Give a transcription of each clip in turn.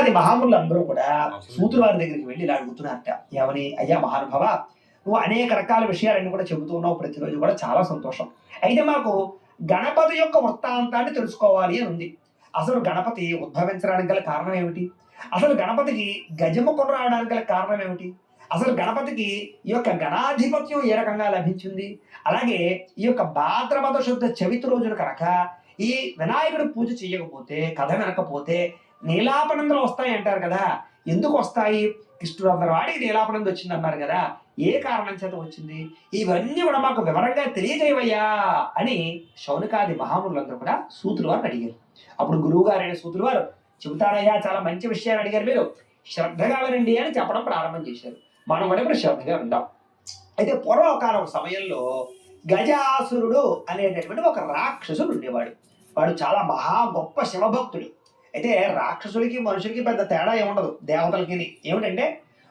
శౌనకాది మహాములు అందరూ కూడా సూతుల వారి దగ్గరికి వెళ్ళి ఇలా అడుగుతున్నారట. ఏమని? అయ్యా మహానుభవ, నువ్వు అనేక రకాల విషయాలన్నీ కూడా చెబుతూ ఉన్నావు, ప్రతిరోజు కూడా చాలా సంతోషం. అయితే మాకు గణపతి యొక్క వృత్తాంతాన్ని తెలుసుకోవాలి అని ఉంది. అసలు గణపతి ఉద్భవించడానికి గల కారణం ఏమిటి? అసలు గణపతికి గజముఖం రావడానికి గల కారణం ఏమిటి? అసలు గణపతికి ఈ యొక్క గణాధిపత్యం ఏ రకంగా లభించింది? అలాగే ఈ యొక్క భాద్రపద శుద్ధ చవితి రోజున కనుక ఈ వినాయకుడి పూజ చేయకపోతే, కథ వినకపోతే నీలాపనందలు వస్తాయి అంటారు కదా. ఎందుకు వస్తాయి? కృష్ణుడు వాడికి నీలాపనంద వచ్చింది అన్నారు కదా. ఏ కారణం చేత వచ్చింది? ఇవన్నీ కూడా మాకు వివరంగా తెలియజేయవయ్యా అని శౌనకాది మహాములందరూ కూడా సూతుల వారిని అడిగారు. అప్పుడు గురువు గారైన సూతుల వారు, చెబుతారయ్యా, చాలా మంచి విషయాన్ని అడిగారు మీరు, శ్రద్ధగా వినండి అని చెప్పడం ప్రారంభం చేశారు. మనం కూడా ఇప్పుడు శ్రద్ధగా విందాం. అయితే పూర్వకాలం సమయంలో గజాసురుడు అనేటటువంటి ఒక రాక్షసుడు ఉండేవాడు. వాడు చాలా మహా గొప్ప శివభక్తుడు. అయితే రాక్షసుడికి మనుషులకి పెద్ద తేడా ఏముండదు, దేవతలకి. ఏమిటంటే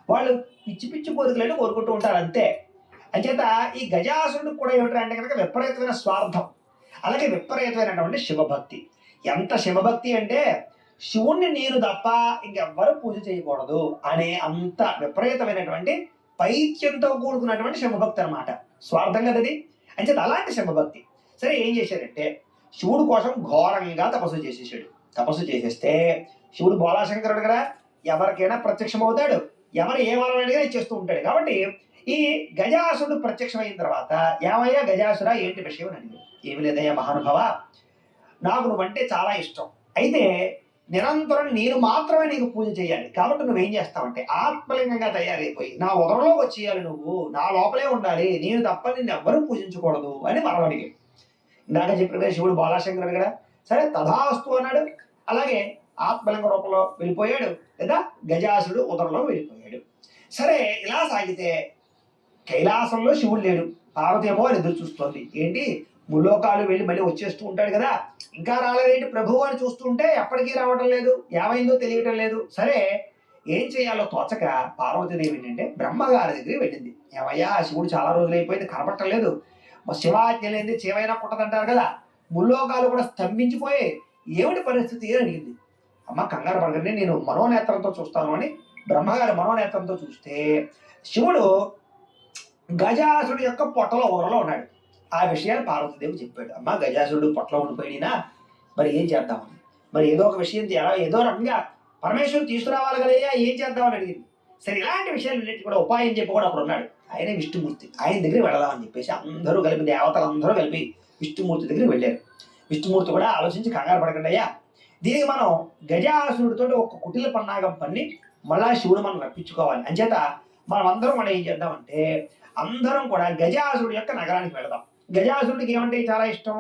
వాళ్ళు పిచ్చి పిచ్చి కోరికలను కోరుకుంటూ ఉంటారు అంతే. అంచేత ఈ గజాసురుడు కూడా ఏమిటంటే కనుక విపరీతమైన స్వార్థం, అలాగే విపరీతమైనటువంటి శివభక్తి. ఎంత శివభక్తి అంటే శివుణ్ణి నేను తప్ప ఇంకెవ్వరూ పూజ చేయకూడదు అనే అంత విపరీతమైనటువంటి పైత్యంతో కూడుకున్నటువంటి శివభక్తి అనమాట. స్వార్థం కదది. అంచేత అలాంటి శివభక్తి. సరే, ఏం చేశాడంటే శివుడు కోసం ఘోరంగా తపస్సు చేసేసాడు. తపస్సు చేసేస్తే శివుడు బోలాశంకరుడు కదా, ఎవరికైనా ప్రత్యక్షమవుతాడు, ఎవరు ఏ వరం అడిగినా ఇచ్చేస్తూ ఉంటాడు. కాబట్టి ఈ గజాసురుడు ప్రత్యక్షమైన తర్వాత, ఏమయ్యా గజాసురా, ఏంటి విషయం అని అడిగాడు. ఏమి లేదయ్యా మహానుభవ, నాకు నువ్వంటే చాలా ఇష్టం. అయితే నిరంతరం నేను మాత్రమే నీకు పూజ చేయాలి. కాబట్టి నువ్వేం చేస్తావంటే ఆత్మలింగంగా తయారైపోయి నా ఉదరంలోకి వచ్చేయాలి, నువ్వు నా లోపలే ఉండాలి, నేను తప్ప నిన్ను ఎవ్వరూ పూజించకూడదు అని వరం అడిగాడు. ఇందాక చెప్పిన శివుడు బాలాశంకరుడు కదా. సరే, తథాస్తు అన్నాడు. అలాగే ఆత్మలింగ రూపంలో వెళ్ళిపోయాడు, లేదా గజాసుడు ఉదరంలో వెళ్ళిపోయాడు. సరే, ఇలా సాగితే కైలాసంలో శివుడు లేడు, పార్వతేమో అని ఎదురు చూస్తోంది. ఏంటి, ముల్లోకాలు వెళ్ళి మళ్ళీ వచ్చేస్తూ ఉంటాడు కదా, ఇంకా రాలేదేంటి ప్రభువు అని చూస్తుంటే ఎప్పటికీ రావటం లేదు, ఏమైందో తెలియటం లేదు. సరే, ఏం చేయాలో తోచక పార్వతీదేవి ఏంటంటే బ్రహ్మగారి దగ్గరికి వెళ్ళింది. ఏమయ్యా, శివుడు చాలా రోజులు అయిపోయింది, కనపడటం లేదు, శివాజ్ఞ లేనిది చేవైనా పుట్టదంటారు కదా, ముల్లోకాలు కూడా స్తంభించిపోయి ఏమిటి పరిస్థితి అని అడిగింది. అమ్మ కంగారు పడకండి, నేను మనోనేత్రంతో చూస్తాను అని బ్రహ్మగారి మనోనేత్రంతో చూస్తే శివుడు గజాసుడి యొక్క పొట్టలో ఊరలో ఉన్నాడు. ఆ విషయాన్ని పార్వతీదేవి చెప్పాడు. అమ్మ, గజాసుడు పొట్టలో ఉండిపోయినా మరి ఏం చేద్దామని, మరి ఏదో ఒక విషయం ఏదో రకంగా పరమేశ్వరుడు తీసుకురావాలి కదయ్యా, ఏం చేద్దామని అడిగింది. సరే, ఇలాంటి విషయాలన్నింటి కూడా ఉపాయం చెప్పి కూడా అప్పుడు ఉన్నాడు. ఆయనే విష్ణుమూర్తి, ఆయన దగ్గరికి వెళదామని చెప్పేసి అందరూ కలిపి, దేవతలందరూ కలిపి విష్ణుమూర్తి దగ్గరికి వెళ్ళారు. విష్ణుమూర్తి కూడా ఆలోచించి, కంగారు పడకండి అయ్యా, దీనికి మనం గజాసురుడితో ఒక కుటిల పన్నాగం పన్ని మళ్ళా శివుడు మనం రప్పించుకోవాలి. అంచేత మనం అందరం కూడా ఏం చేద్దామంటే అందరం కూడా గజాసురుడి యొక్క నగరానికి వెళదాం. గజాసురుడికి ఏమంటే చాలా ఇష్టం,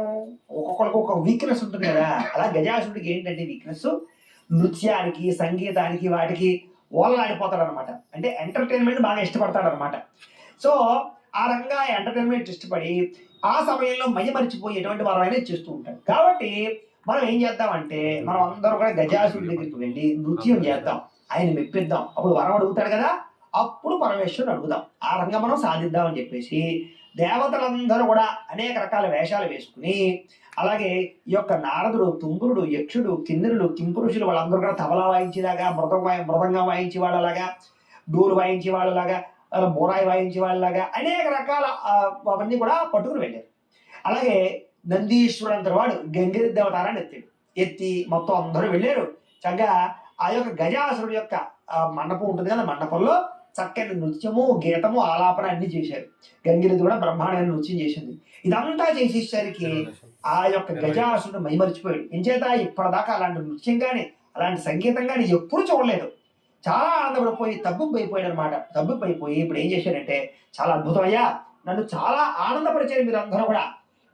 ఒక్కొక్కరికి ఒక్కొక్క వీక్నెస్ ఉంటుంది కదా. అలా గజాసురుడికి ఏంటంటే వీక్నెస్, నృత్యానికి, సంగీతానికి, వాటికి ఓలలాడిపోతాడు అనమాట. అంటే ఎంటర్టైన్మెంట్ బాగా ఇష్టపడతాడు అనమాట. సో ఆ రకంగా ఎంటర్టైన్మెంట్ ఇష్టపడి ఆ సమయంలో మరిచిపోయి ఎటువంటి వరమైనా చేస్తూ ఉంటాడు. కాబట్టి మనం ఏం చేద్దామంటే మనం అందరూ కూడా గజాసురుడి దగ్గరికి వెళ్ళి నృత్యం చేద్దాం, ఆయన మెప్పిద్దాం, అప్పుడు వరం అడుగుతాడు కదా, అప్పుడు పరమేశ్వరుడు అడుగుదాం, ఆ రంగా మనం సాధిద్దామని చెప్పేసి దేవతలందరూ కూడా అనేక రకాల వేషాలు వేసుకుని, అలాగే ఈ యొక్క నారదుడు, తుంబురుడు, యక్షుడు, కిన్నెరుడు, కింపురుషులు వాళ్ళందరూ కూడా తబలా వాయించేలాగా, మృదంగం వాయించే వాళ్ళలాగా, డోలు వాయించే వాళ్ళలాగా, బోరాయి వాయించే వాళ్ళలాగా అనేక రకాల అవన్నీ కూడా పట్టుకుని వెళ్ళారు. అలాగే నందీశ్వరుడు అంతటి వాడు గంగిరెద్దు అవతారాన్ని ఎత్తి మొత్తం అందరూ వెళ్ళారు. చక్కగా ఆ యొక్క గజాసురుడు యొక్క మండపం ఉంటుంది కదా, మండపంలో చక్కని నృత్యము, గీతము, ఆలాపన అన్ని చేశారు. గంగిరెద్దు కూడా బ్రహ్మాండమైన నృత్యం చేసింది. ఇదంతా చేసేసరికి ఆ యొక్క గజాసురుడు మైమరిచిపోయాడు. ఎంచేత ఇప్పటిదాకా అలాంటి నృత్యం కానీ అలాంటి సంగీతం కానీ ఎప్పుడు చూడలేదు. చాలా ఆనందపడిపోయి తబ్బిబ్బైపోయాడు అనమాట. తబ్బిబ్బైపోయి ఇప్పుడు ఏం చేశాడంటే, చాలా అద్భుతం అయ్యా, నన్ను చాలా ఆనందపరిచారు మీరు అందరూ కూడా,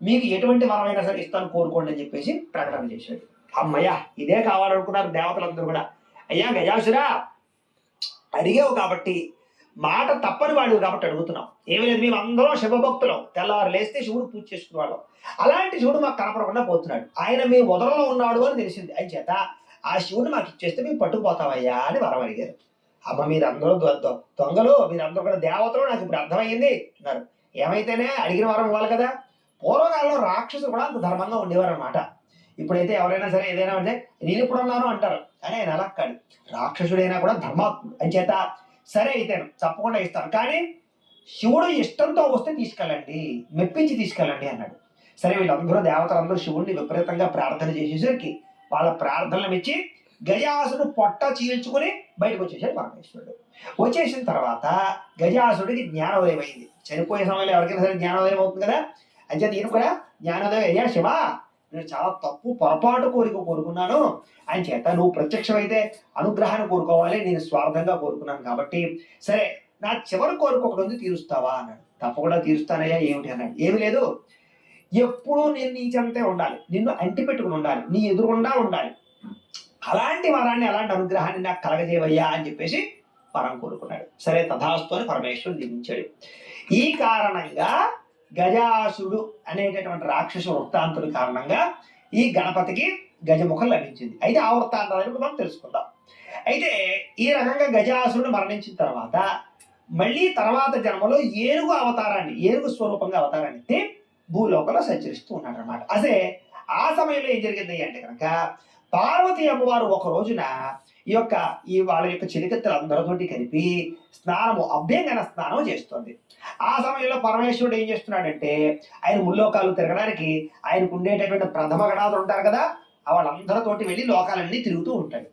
మీకు ఎటువంటి వరమైనా సరే ఇస్తాను, కోరుకోండి అని చెప్పేసి ప్రకటన చేశాడు. అమ్మయ్య, ఇదే కావాలనుకున్నారు దేవతలందరూ కూడా. అయ్యా గజాసురా, అడిగావు కాబట్టి, మాట తప్పని వాడు కాబట్టి అడుగుతున్నాం. ఏమి లేదు, మేము అందరం శివభక్తులం, తెల్లవారు లేస్తే శివుడు పూజ చేసుకునే వాళ్ళం. అలాంటి శివుడు మాకు కనపడకుండా పోతున్నాడు, ఆయన మీ ఉదరంలో ఉన్నాడు అని తెలిసింది. అని చేత ఆ శివుడు మాకు ఇచ్చేస్తే మేము పట్టుకుపోతామయ్యా అని వరం అడిగారు. అమ్మ, మీరందరూ దొంగలు, మీరందరూ కూడా దేవతలు, నాకు ఇప్పుడు అర్థమయ్యింది అన్నారు. ఏమైతేనే అడిగిన వరం ఇవ్వాలి కదా. పూర్వకాలంలో రాక్షసులు కూడా అంత ధర్మంగా ఉండేవారు అనమాట. ఇప్పుడైతే ఎవరైనా సరే ఏదైనా అంటే నేను ఎప్పుడు అన్నాను అంటారు, కానీ ఆయన అలా కాదు. రాక్షసుడైనా కూడా ధర్మాత్ముడు అని చేత సరే అయితే తప్పకుండా ఇస్తాను, కానీ శివుడు ఇష్టంతో వస్తే తీసుకెళ్ళండి, మెప్పించి తీసుకెళ్ళండి అన్నాడు. సరే వీళ్ళందరూ దేవతలందరూ శివుడిని విపరీతంగా ప్రార్థన చేసేసరికి వాళ్ళ ప్రార్థనలు మెచ్చి గజాసుడు పొట్ట చీల్చుకుని బయటకు వచ్చేసాడు పరమేశ్వరుడు. వచ్చేసిన తర్వాత గజాసుడికి జ్ఞానోదయం అయింది. చనిపోయే సమయంలో ఎవరికైనా సరే జ్ఞానోదయం అవుతుంది కదా, అంచేత ఈయన కూడా జ్ఞానోదయం అయ్యా శివ, నేను చాలా తప్పు పొరపాటు కోరుకున్నాను, ఆయన చేత నువ్వు ప్రత్యక్షమైతే అనుగ్రహాన్ని కోరుకోవాలి, నేను స్వార్థంగా కోరుకున్నాను కాబట్టి సరే నా చివరి కోరిక ఒకటి ఉంది, తీరుస్తావా అన్నాడు. తప్పకుండా తీరుస్తానయ్యా, ఏమిటి అన్నాడు. ఏమి లేదు, ఎప్పుడూ నేను నీ చెంతే ఉండాలి, నిన్ను అంటి పెట్టుకుని ఉండాలి, నీ ఎదురుగుండా ఉండాలి, అలాంటి వరాన్ని అలాంటి అనుగ్రహాన్ని నాకు కలగజేవయ్యా అని చెప్పేసి వరం కోరుకున్నాడు. సరే తథాస్తు అని పరమేశ్వరుడు దీవించాడు. ఈ కారణంగా గజాసుడు అనేటటువంటి రాక్షస వృత్తాంతుడి కారణంగా ఈ గణపతికి గజముఖం లభించింది. అయితే ఆ వృత్తాంతాన్ని ఇప్పుడు మనం తెలుసుకుందాం. అయితే ఈ రకంగా గజాసురుడు మరణించిన తర్వాత మళ్ళీ తర్వాత జన్మలో ఏనుగు అవతారాన్ని, ఏనుగు స్వరూపంగా అవతారాన్ని ఎత్తి భూలోకంలో సంచరిస్తూ ఉన్నాడు అనమాట. అదే ఆ సమయంలో ఏం జరిగింది అంటే కనుక పార్వతీ అమ్మవారు ఒక రోజున ఈ వాళ్ళ యొక్క చిలికత్తలందరితోటి కలిపి స్నానము, అభ్యంగన స్నానం చేస్తుంది. ఆ సమయంలో పరమేశ్వరుడు ఏం చేస్తున్నాడంటే ఆయన ముల్లోకాలు తిరగడానికి ఆయనకు ఉండేటటువంటి ప్రథమ గణాదులు ఉంటారు కదా, వాళ్ళందరితోటి వెళ్ళి లోకాలన్నీ తిరుగుతూ ఉంటాడు.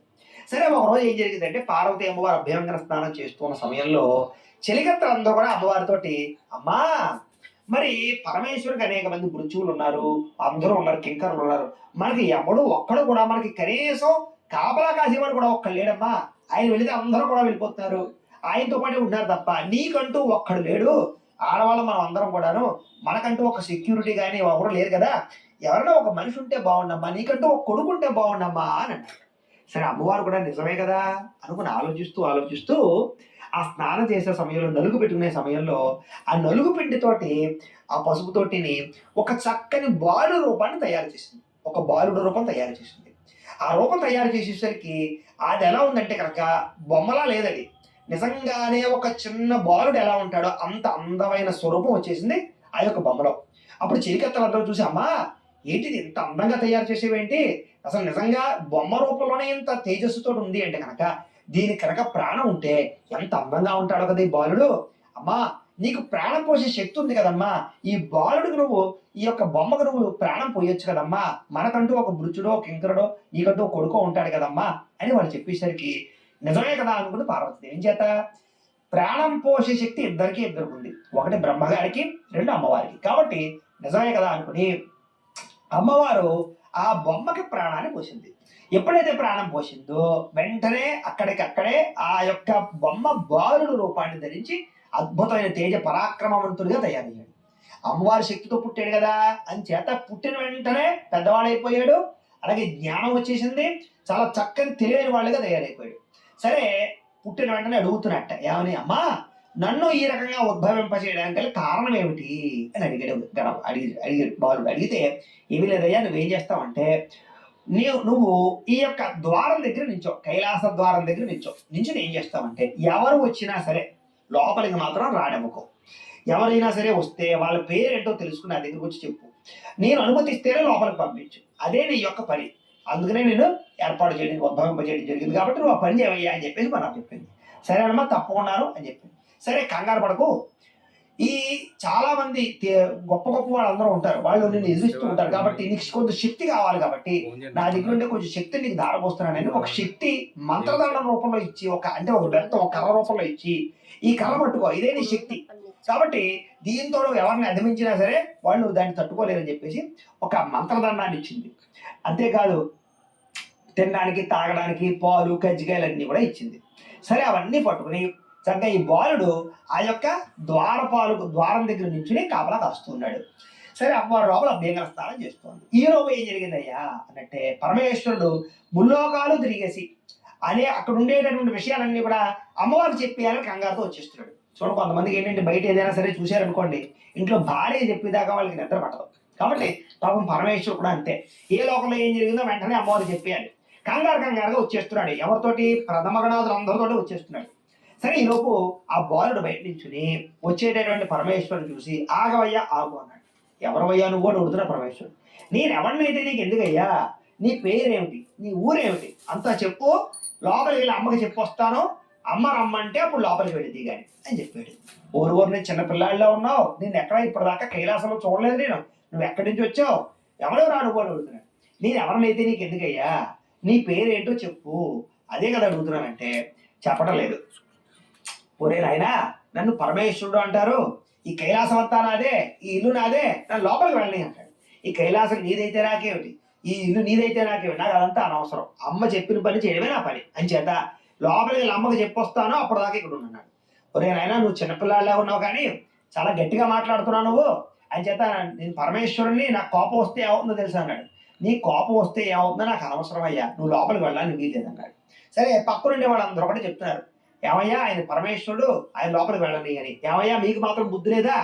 సరే ఒక రోజు ఏం జరిగిందంటే పార్వతీ అమ్మవారు అభ్యంగన స్నానం చేస్తున్న సమయంలో చెలికత్తలందరూ కూడా అమ్మవారితోటి, అమ్మా మరి పరమేశ్వరుడికి అనేక మంది మృత్యువులు ఉన్నారు, అందరూ ఉన్నారు, కింకరులు ఉన్నారు, మనకి ఎవడు ఒక్కడు కూడా మనకి కనీసం కాపలా కాసేవాడు కూడా ఒక్కడు లేడమ్మా, ఆయన వెళితే అందరూ కూడా వెళ్ళిపోతున్నారు, ఆయనతో పాటు ఉన్నారు తప్ప నీకంటూ ఒక్కడు లేడు, ఆడవాళ్ళం మనం అందరం కూడాను, మనకంటూ ఒక సెక్యూరిటీ కానీ ఎవరు లేరు కదా, ఎవరైనా ఒక మనిషి ఉంటే బాగుండమ్మా, నీకంటూ ఒక కొడుకు ఉంటే బాగుండమ్మా అని అన్నాడు. సరే అమ్మవారు కూడా నిజమే కదా అనుకుని ఆలోచిస్తూ ఆ స్నానం చేసే సమయంలో నలుగు పెట్టుకునే సమయంలో ఆ నలుగు పిండితోటి ఆ పసుపుతోటిని ఒక చక్కని బాలుడు రూపాన్ని తయారు చేసింది. ఒక బాలుడు రూపం తయారు చేసింది. ఆ రూపం తయారు చేసేసరికి అది ఎలా ఉందంటే కనుక బొమ్మలా లేదది, నిజంగానే ఒక చిన్న బాలుడు ఎలా ఉంటాడో అంత అందమైన స్వరూపం వచ్చేసింది ఆ యొక్క బొమ్మలో. అప్పుడు చిలికత్తలందరూ చూసి, అమ్మా ఏంటిది ఇంత అందంగా తయారు చేసేవేంటి, అసలు నిజంగా బొమ్మ రూపంలోనే ఇంత తేజస్సుతో ఉంది అంటే కనుక దీనికి కనుక ప్రాణం ఉంటే ఎంత అందంగా ఉంటాడో కదా ఈ బాలుడు, అమ్మా నీకు ప్రాణం పోసే శక్తి ఉంది కదమ్మా, ఈ బాలుడికి నువ్వు, ఈ యొక్క బొమ్మకు నువ్వు ప్రాణం పోయొచ్చు కదమ్మా, మనకంటూ ఒక మృత్యుడో కింకరుడో నీకంటూ ఒక కొడుకో ఉంటాడు కదమ్మా అని వాళ్ళు చెప్పేసరికి నిజమే కదా అనుకుంటే పార్వతి ఏం చేత ప్రాణం పోసే శక్తి ఇద్దరికి ఉంది, ఒకటి బ్రహ్మగారికి, రెండు అమ్మవారికి, కాబట్టి నిజమే కదా అనుకుని అమ్మవారు ఆ బొమ్మకి ప్రాణాన్ని పోసింది. ఎప్పుడైతే ప్రాణం పోసిందో వెంటనే అక్కడికక్కడే ఆ యొక్క బొమ్మ బాలుడు రూపాన్ని ధరించి అద్భుతమైన తేజ పరాక్రమవంతుడిగా తయారయ్యాడు. అమ్మవారి శక్తితో పుట్టాడు కదా అని చేత పుట్టిన వెంటనే పెద్దవాడైపోయాడు, అలాగే జ్ఞానం వచ్చేసింది, చాలా చక్కని తెలియని వాళ్ళుగా తయారైపోయాడు. సరే పుట్టిన వెంటనే అడుగుతున్నట్ట, ఏమని, అమ్మా నన్ను ఈ రకంగా ఉద్భవింపచేయడానికి కారణం ఏమిటి అని అడిగాడు బాలుడు. అడిగితే ఏమీ లేదయ్యా, నువ్వేం చేస్తావంటే నువ్వు ఈ యొక్క ద్వారం దగ్గర నించో, కైలాస ద్వారం దగ్గర నించుని ఏం చేస్తావంటే ఎవరు వచ్చినా సరే లోపలికి మాత్రం రాడమ్మకో, ఎవరైనా సరే వస్తే వాళ్ళ పేరేంటో తెలుసుకుని నా దగ్గరకు వచ్చి చెప్పు, నేను అనుమతిస్తేనే లోపలికి పంపించు, అదే నీ యొక్క పని, అందుకనే నేను ఏర్పాటు చేయడానికి ఉద్భవింపజేయడం జరిగింది, కాబట్టి నువ్వు ఆ పని చేయవయ్యా అని చెప్పేసి మనం చెప్పింది. సరేనమ్మా తప్పకున్నాను అని చెప్పింది. సరే కంగారు పడకు, ఈ చాలా మంది గొప్ప వాళ్ళందరూ ఉంటారు, వాళ్ళు నిన్ను ఎదురిస్తూ ఉంటారు, కాబట్టి నీకు కొంచెం శక్తి కావాలి, కాబట్టి నా దగ్గర ఉండే కొంచెం శక్తి నీకు దారపోస్తున్నానని ఒక శక్తి మంత్రదండం రూపంలో ఇచ్చి, ఒక బెత్తం ఒక కర్ర రూపంలో ఇచ్చి, ఈ కర్ర పట్టుకో, ఇదే నీ శక్తి, కాబట్టి దీంతో ఎవరిని అధిమించినా సరే వాళ్ళు దాన్ని తట్టుకోలేరని చెప్పేసి ఒక మంత్రదండాన్ని ఇచ్చింది. అంతేకాదు తినడానికి, తాగడానికి పాలు, కజ్జికాయలన్నీ కూడా ఇచ్చింది. సరే అవన్నీ పట్టుకుని చక్కగా ఈ బాలుడు ఆ యొక్క ద్వారం దగ్గర నుంచి కాపలా కాస్తున్నాడు. సరే అమ్మవారు లోపల అభ్యంగన స్నానం చేస్తోంది. ఈ లోపు ఏం జరిగిందయ్యా అన్నట్టే పరమేశ్వరుడు ముల్లోకాలు తిరిగేసి అక్కడ ఉండేటటువంటి విషయాలన్నీ కూడా అమ్మవారు చెప్పేయాలని కంగారుతో వచ్చేస్తున్నాడు. చూడండి, కొంతమందికి ఏంటంటే బయట ఏదైనా సరే చూశారనుకోండి, ఇంట్లో భార్య చెప్పేదాకా వాళ్ళకి నిద్ర పట్టదు, కాబట్టి పాపం పరమేశ్వరుడు కూడా అంతే, ఏ లోకంలో ఏం జరిగిందో వెంటనే అమ్మవారు చెప్పేయాలి. కంగారుగా వచ్చేస్తున్నాడు, ఎవరితోటి ప్రథమ గణాదులు అందరితోటి వచ్చేస్తున్నాడు. సరే ఈలోపు ఆ బాలుడు బయట నించుని వచ్చేటటువంటి పరమేశ్వరుడు చూసి ఆగవయ్యా ఆగు అన్నాడు. ఎవరవయ్యా నువ్వు అని అడుగుతున్నా పరమేశ్వరుడు. నేను ఎవరినైతే నీకు ఎందుకయ్యా, నీ పేరేమిటి, నీ ఊరేమిటి అంతా చెప్పు, లోపలికి వెళ్ళి అమ్మకి చెప్పొస్తాను, అమ్మ రమ్మంటే అప్పుడు లోపలికి వెళ్ళి దిగాని అని చెప్పాడు. ఊరు నేను చిన్నపిల్లాడిలో ఉన్నావు, నేను ఎక్కడ ఇప్పటిదాకా కైలాసంలో చూడలేదు, నేను నువ్వు ఎక్కడి నుంచి వచ్చావు, ఎవరో రాను అని అడుగుతున్నాడు. నేను ఎవరినైతే నీకు ఎందుకయ్యా, నీ పేరేంటో చెప్పు, అదే కదా అడుగుతున్నానంటే చెప్పడం లేదు. ఒరే నాయనా, నన్ను పరమేశ్వరుడు అంటారు, ఈ కైలాసం అంతా నాదే, ఈ ఇల్లు నాదే, నన్ను లోపలికి వెళ్ళని అంటాడు. ఈ కైలాసం నీదైతే నాకేమిటి, ఈ ఇల్లు నీదైతే నాకేమిటి, నాకు అదంతా అనవసరం, అమ్మ చెప్పిన పని చేయడమే నా పని అని చేత లోపలికి అమ్మకి చెప్పొస్తాను, అప్పుడు దాకా ఇక్కడ ఉన్నాడు. ఒరే నాయనా, నువ్వు చిన్నపిల్లాడిలా ఉన్నావు కానీ చాలా గట్టిగా మాట్లాడుతున్నావు నువ్వు అని చేత, నేను పరమేశ్వరుని, నాకు కోపం వస్తే ఏమవుతుందో తెలుసు అన్నాడు. నీ కోపం వస్తే ఏమవుతుందో నాకు అనవసరం అయ్యా, నువ్వు లోపలికి వెళ్ళాలని వీల్లేదన్నాడు. సరే, పక్కనుండే వాళ్ళు అందరూ ఒకటి చెప్తున్నారు, ఏమయ్యా ఆయన పరమేశ్వరుడు, ఆయన లోపలికి వెళ్ళని అని. ఏమయ్యా మీకు మాత్రం బుద్ధి లేదా,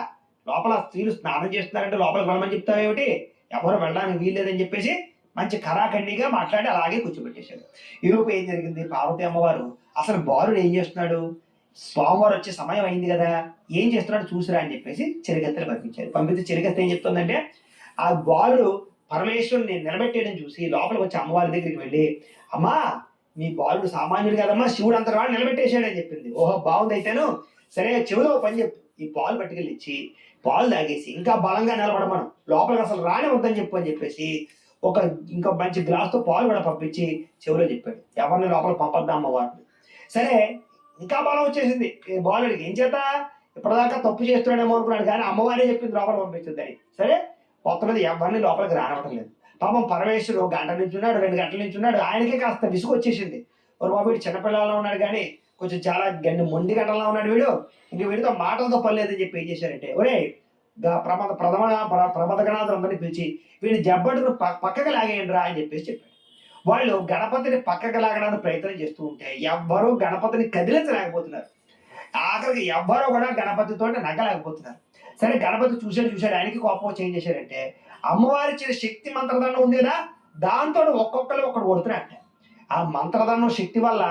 లోపల స్త్రీలు స్నానం చేస్తున్నారంటే లోపలికి వెళ్ళమని చెప్తావు ఏమిటి, ఎవరు వెళ్ళడానికి వీల్లేదని చెప్పేసి మంచి ఖరాఖండిగా మాట్లాడి అలాగే కూర్చోబెట్టేశాడు. ఈలోపు ఏం జరిగింది, పార్వతి అమ్మవారు అసలు బాలుడు ఏం చేస్తున్నాడు, స్వామివారు వచ్చే సమయం అయింది కదా, ఏం చేస్తున్నాడు చూసిరా అని చెప్పేసి చెరిగత్తెలు పంపించారు. పంపిస్తే చెరిగత్తె ఏం చెప్తుందంటే, ఆ బాలుడు పరమేశ్వరుని నిలబెట్టేయడం చూసి లోపలికి వచ్చి అమ్మవారి దగ్గరికి వెళ్ళి, అమ్మా మీ బాలుడు సామాన్యుడు కదమ్మా, శివుడు అంత వాడు నిలబెట్టేశాడని చెప్పింది. ఓహో బాగుంది అయితేను, సరే చెవిలో పని చెప్పు, ఈ పాలు పట్టుకెళ్ళి ఇచ్చి పాలు తాగేసి ఇంకా బలంగా నిలబడమను, లోపలికి అసలు రాని వద్దని చెప్పు అని చెప్పేసి ఇంకా మంచి గ్లాస్తో పాలు కూడా పంపించి చెవిలో చెప్పాడు. ఎవరిని లోపల పంపద్దా అమ్మవారిని. సరే, ఇంకా బలం వచ్చేసింది బాలుడికి. ఏం చేత ఇప్పటిదాకా తప్పు చేస్తున్నాడేమో అనుకున్నాడు, కానీ అమ్మవారే చెప్పింది లోపల పంపించొద్దని. సరే, కొత్తది ఎవరిని లోపలికి రానవటం లేదు. పాపం పరమేశ్వరుడు గంట నుంచి ఉన్నాడు, 2 గంటల నుంచి ఉన్నాడు, ఆయనకే కాస్త విసుగు వచ్చేసింది. ఒక బాబు వీడు చిన్నపిల్లల్లో ఉన్నాడు కానీ కొంచెం చాలా మొండి గంటల్లో ఉన్నాడు వీడు, ఇంక వీడితో మాటలతో పర్లేదని చెప్పి ఏం చేశారంటే, ఒరే ప్రమదగణాథులు అందరినీ పిలిచి వీడిని జబ్బడును పక్కకి లాగేయండి రా అని చెప్పేసి చెప్పాడు. వాళ్ళు గణపతిని పక్కకి లాగడానికి ప్రయత్నం చేస్తూ ఉంటే ఎవ్వరూ గణపతిని కదిలించలేకపోతున్నారు. ఆఖరికి ఎవ్వరూ కూడా గణపతితో నగ్గలేకపోతున్నారు. సరే, గణపతి చూశాడు, ఆయనకి కోపం వచ్చి ఏం చేశాడంటే, అమ్మవారి ఇచ్చిన శక్తి మంత్రదండం ఉంది కదా, దాంతో ఒక్కొక్కరు ఒకడు కొడుతున్నట్టే. ఆ మంత్రదండం శక్తి వల్ల